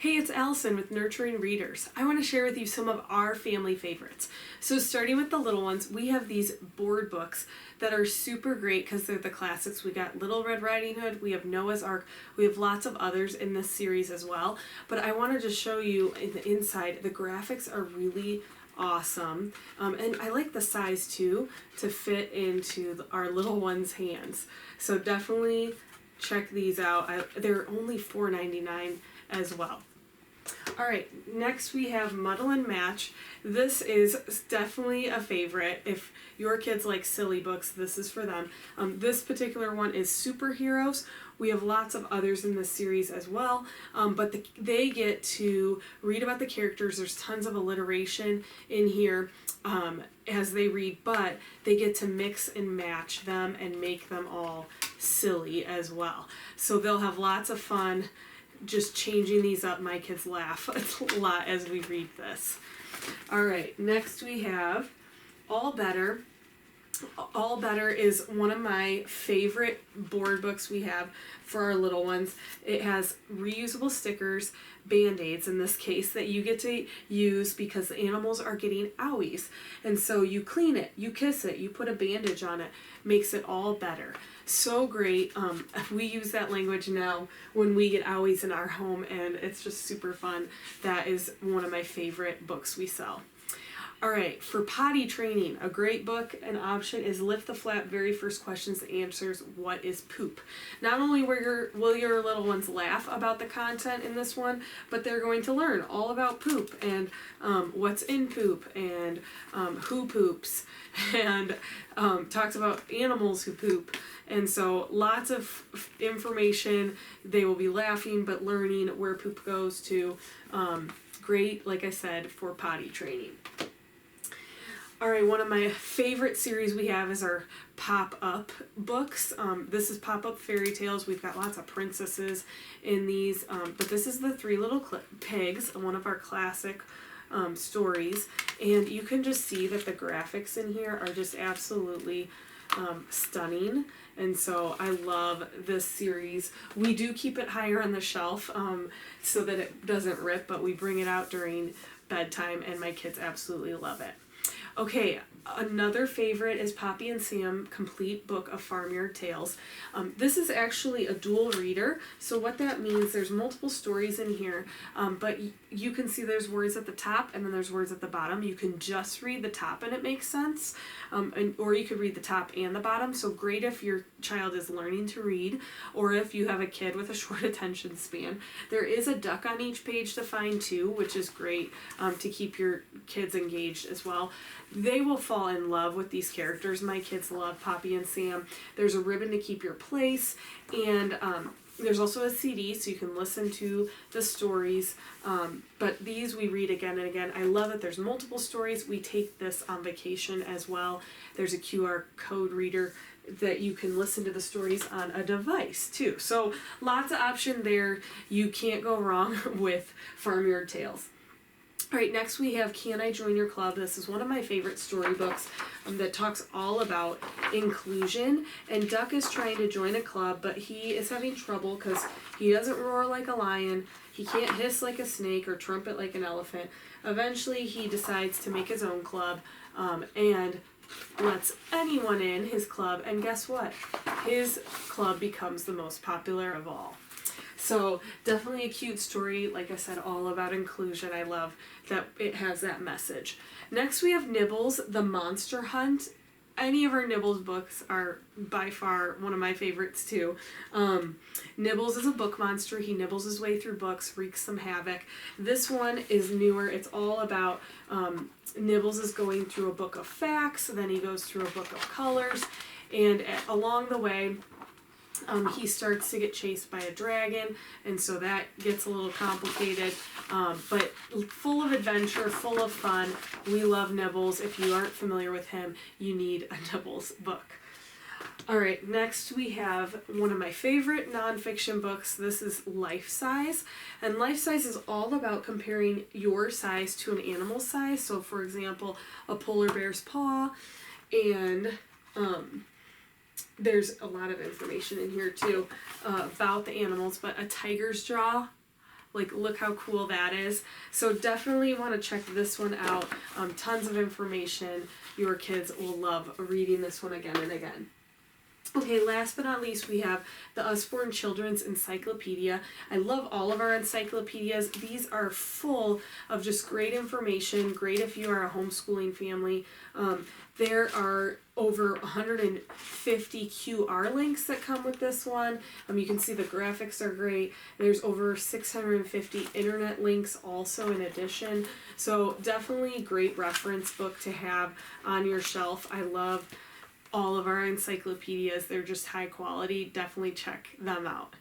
Hey, it's Allison with Nurturing Readers. I want to share with you some of our family favorites. So starting with the little ones, we have these board books that are super great because they're the classics. We got Little Red Riding Hood, we have Noah's Ark, we have lots of others in this series as well. But I want to just show you in the inside, the graphics are really awesome. And I like the size too to fit into our little ones' hands. So definitely check these out. They're only $4.99 as well. Alright, next we have Muddle and Match. This is definitely a favorite. If your kids like silly books, this is for them. This particular one is superheroes. We have lots of others in this series as well, but they get to read about the characters. There's tons of alliteration in here as they read, but they get to mix and match them and make them all silly as well. So they'll have lots of fun just changing these up. My kids laugh a lot as we read this. Alright, next we have All Better. All Better is one of my favorite board books we have for our little ones. It has reusable stickers, band-aids in this case, that you get to use because the animals are getting owies. And so you clean it, you kiss it, you put a bandage on it, makes it all better. So great. We use that language now when we get owies in our home, and it's just super fun. That is one of my favorite books we sell. Alright, for potty training, a great book and option is Lift the Flap, Very First Questions that Answers What is Poop. Not only will your little ones laugh about the content in this one, but they're going to learn all about poop and what's in poop and who poops and talks about animals who poop. And so lots of information. They will be laughing but learning where poop goes to. Great, like I said, for potty training. Alright, one of my favorite series we have is our pop-up books. This is pop-up fairy tales. We've got lots of princesses in these, but this is the Three Little Pigs, one of our classic stories. And you can just see that the graphics in here are just absolutely stunning. And so I love this series. We do keep it higher on the shelf so that it doesn't rip, but we bring it out during bedtime and my kids absolutely love it. Okay, another favorite is Poppy and Sam Complete Book of Farmyard Tales. This is actually a dual reader, so what that means, there's multiple stories in here, but you can see there's words at the top and then there's words at the bottom. You can just read the top and it makes sense, or you could read the top and the bottom, so great if your child is learning to read, or if you have a kid with a short attention span. There is a duck on each page to find too, which is great to keep your kids engaged as well. They will fall in love with these characters. My kids love Poppy and Sam. There's a ribbon to keep your place, and there's also a CD so you can listen to the stories, but these we read again and again. I love that there's multiple stories. We take this on vacation as well. There's a QR code reader that you can listen to the stories on a device too. So lots of option there. You can't go wrong with Farmyard Tales. Alright, next we have Can I Join Your Club? This is one of my favorite storybooks that talks all about inclusion. And Duck is trying to join a club, but he is having trouble because he doesn't roar like a lion, he can't hiss like a snake or trumpet like an elephant. Eventually he decides to make his own club and lets anyone in his club, and guess what? His club becomes the most popular of all. So definitely a cute story, like I said, all about inclusion. I love that it has that message. Next we have Nibbles, The Monster Hunt. Any of our Nibbles books are by far one of my favorites too. Nibbles is a book monster. He nibbles his way through books, wreaks some havoc. This one is newer. It's all about Nibbles is going through a book of facts, then he goes through a book of colors, and along the way he starts to get chased by a dragon, and so that gets a little complicated, but full of adventure, full of fun. We love Nibbles. If you aren't familiar with him, you need a Nibbles book. Alright, next we have one of my favorite nonfiction books. This is Lifesize, and Lifesize is all about comparing your size to an animal size. So for example, a polar bear's paw, and there's a lot of information in here too about the animals, but a tiger's jaw, Like, look how cool that is. So definitely want to check this one out. Tons of information. Your kids will love reading this one again and again. Okay, last but not least, we have the Usborne Children's Encyclopedia. I love all of our encyclopedias. These are full of just great information, great if you are a homeschooling family. There are over 150 QR links that come with this one. You can see the graphics are great. There's over 650 internet links also in addition. So definitely a great reference book to have on your shelf. I love all of our encyclopedias. They're just high quality. Definitely check them out.